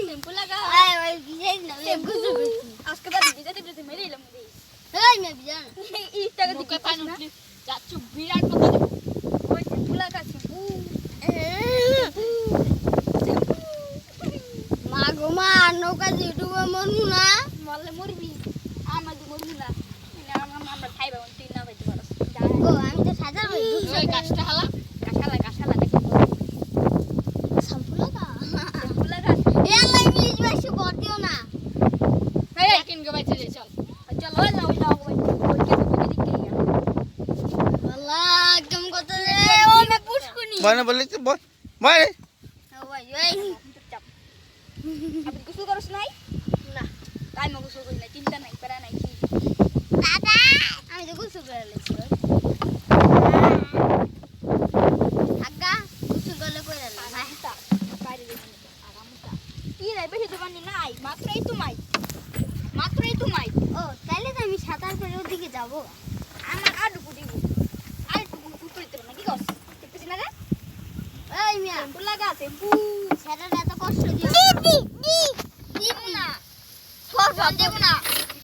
shampoo লাগা আয় ওই ভিজাই না শ্যাম্পু আজকে বাদ ভিজাতে মেরে এলাম রে এই মে ভিজান এই টাকা দিতে পাস না যাচ্ছ বিরাট কথা ওই শ্যাম্পু লাগা শ্যাম্পু মা গো মা নৌকা ইউটিউবে মরমু না মরলে মরবি আমাদের মরবি না আমরা খাইবা তুই না পাইতে পারস ও আমি তো সাদা হই ওই গাছটা হালা গাছালা দেখো শ্যাম্পু লাগা শ্যাম্পু লাগা এ আমার ইংলিশ ভাষা বলতিও না এই কিন গো বাইতে চল চল ওই না ওই কে তো দিকে গিয়া আল্লাহ একদম কত রে ও মে পুষ্কুনি বলে বলে তো বল বল ওই ওই চুপচাপ আপনি কিছু করছ নাই না তাই মগো কিছু করি না চিন্তা নাই প্যারা নাই কি দাদা আমি তো গোসল করে লেছি আগা গোসল করলে কই না আরামটা বাইরে দেখুন আরামটা কি রে বেশি দোকান নাই মাত্রই তোমাই ও তাইলে তো আমি সাঁতার করে ওদিকে যাব আমার আডুকু দিব আডুকু কুকুর দিতে না কি কস দেখতেছ না রে এই মিয়া শ্যাম্পু লাগা শ্যাম্পু সেটা এত কষ্ট দিও দিব না সব দেব না